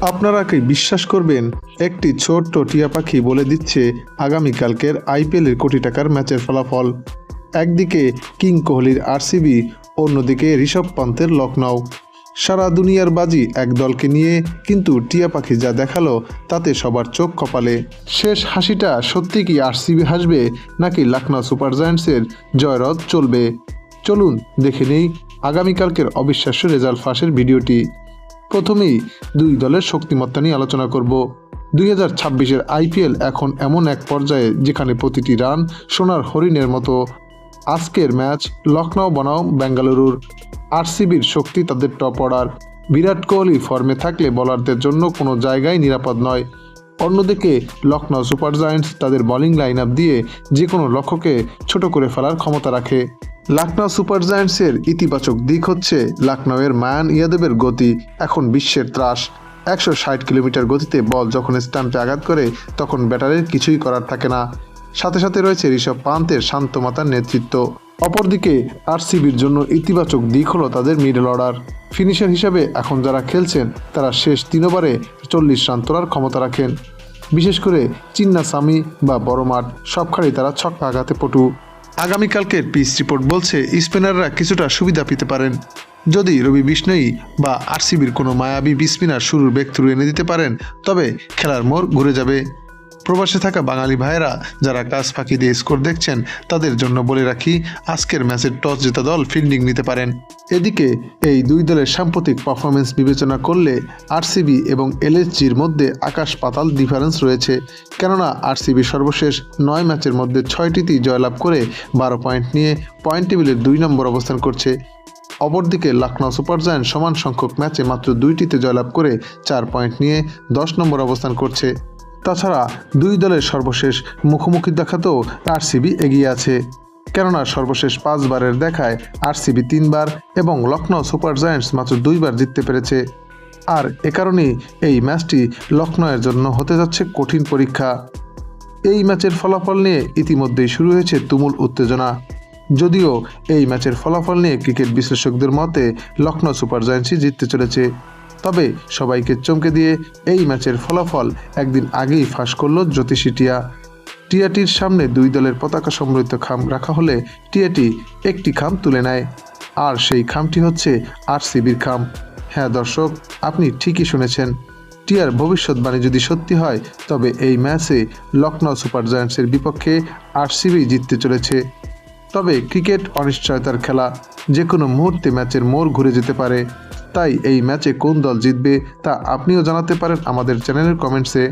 আপনারা কি বিশ্বাস করবেন, একটি ছোট্ট টিয়া পাখি বলে দিচ্ছে আগামীকালকের আইপিএলের কোটি টাকার ম্যাচের ফলাফল। একদিকে কিং কোহলির আরসিবি, অন্যদিকে ঋষভ পান্তের লখনউ। সারা দুনিয়ার বাজি এক দলকে নিয়ে, কিন্তু টিয়া পাখি যা দেখালো তাতে সবার চোখ কপালে। শেষ হাসিটা সত্যি কি আরসিবি হাসবে, নাকি লখনউ সুপার জায়ান্টসের জয়রথ চলবে? চলুন দেখে নেই আগামীকালকের অবিশ্বাস্য রেজাল্ট ফাঁসের ভিডিওটি। প্রথমেই দুই দলের শক্তিমত্তা নিয়ে আলোচনা করব। 2026-এর আইপিএল এখন এমন এক পর্যায়ে যেখানে প্রতিটি রান সোনার হরিণের মতো। আজকের ম্যাচ লখনউ বনাম বেঙ্গালুরুর। আরসিবির শক্তি তাদের টপ অর্ডার। বিরাট কোহলি ফর্মে থাকলে বোলারদের জন্য কোনো জায়গায় নিরাপদ নয়। অন্যদিকে লখনউ সুপার জায়ান্টস তাদের বোলিং লাইন আপ দিয়ে যে কোনো লক্ষ্যকে ছোট করে ফেলার ক্ষমতা রাখে। লখনউ সুপার জায়ান্টসের ইতিবাচক দিক হচ্ছে লখনউয়ের মায়ান ইয়াদবের গতি এখন বিশ্বের ত্রাস। 160 কিলোমিটার গতিতে বল যখন স্টাম্পে আঘাত করে তখন ব্যাটারের কিছুই করার থাকে না। সাথে সাথে রয়েছে ঋষভ পান্তের শান্ত মাতার নেতৃত্ব। অপরদিকে আরসিবির জন্য ইতিবাচক দিক হলো তাদের মিডল অর্ডার। ফিনিশার হিসাবে এখন যারা খেলছেন তারা শেষ 3 ওভারে 40 রান তোলার ক্ষমতা রাখেন। বিশেষ করে চিন্নাস্বামী বা বড় মাঠ সবখানেই তারা ছক্কা আঘাতে পটু। আগামীকালকের পিচ রিপোর্ট বলছে স্পিনাররা কিছুটা সুবিধা পেতে পারেন। যদি রবি বিষ্ণয়ী বা আরসিবির কোনো মায়াবী স্পিনার শুরুর ব্রেক থ্রু এনে দিতে পারেন, তবে খেলার মোড় ঘুরে যাবে। প্রবাসে থাকা বাঙালি ভাইয়েরা যারা কাজ ফাঁকি দিয়ে স্কোর দেখছেন, তাদের জন্য বলে রাখি, আজকের ম্যাচের টস জেতা দল ফিল্ডিং নিতে পারেন। এদিকে এই দুই দলের সাম্প্রতিক পারফরমেন্স বিবেচনা করলে আরসিবি এবং এলএসজির মধ্যে আকাশ পাতাল ডিফারেন্স রয়েছে। কেননা আরসিবি সর্বশেষ 9 ম্যাচের মধ্যে 6টিতেই জয়লাভ করে 12 পয়েন্ট নিয়ে পয়েন্ট টেবিলের 2 নম্বর অবস্থান করছে। অপরদিকে লখনউ সুপার জায়ান্ট সমান সংখ্যক ম্যাচে মাত্র 2টিতে জয়লাভ করে 4 পয়েন্ট নিয়ে 10 নম্বর অবস্থান করছে। তাছাড়া দুই দলের সর্বশেষ মুখোমুখি দেখাতেও আরসিবি এগিয়ে আছে। কেননা সর্বশেষ 5 বারের দেখায় আরসিবি 3 বার এবং লখনউ সুপার জায়ান্টস মাত্র 2 বার জিততে পেরেছে। আর এ কারণেই এই ম্যাচটি লখনউয়ের জন্য হতে যাচ্ছে কঠিন পরীক্ষা। এই ম্যাচের ফলাফল নিয়ে ইতিমধ্যেই শুরু হয়েছে তুমুল উত্তেজনা। যদিও এই ম্যাচের ফলাফল নিয়ে ক্রিকেট বিশ্লেষকদের মতে লখনউ সুপার জায়ান্টসই জিততে চলেছে, তবে সবাইকে চমকে দিয়ে এই ম্যাচের ফলাফল একদিন আগেই ফাঁস করল জ্যোতিষী টিয়া। টিয়াটির সামনে দুই দলের পতাকা সম্বলিত খাম রাখা হলে টিয়াটি একটি খাম তুলে নেয়, আর সেই খামটি হচ্ছে আরসিবির খাম। হ্যাঁ দর্শক, আপনি ঠিকই শুনেছেন, টিয়ার ভবিষ্যৎবাণী যদি সত্যি হয় তবে এই ম্যাচে লখনউ সুপার জায়ান্টসের বিপক্ষে আরসিবি জিততে চলেছে। তবে ক্রিকেট অনিশ্চয়তার খেলা, যে কোনো মুহূর্তে ম্যাচের মোড় ঘুরে যেতে পারে। তাই এই ম্যাচে কোন দল জিতবে তা আপনিও জানাতে পারেন আমাদের চ্যানেলের কমেন্টসে।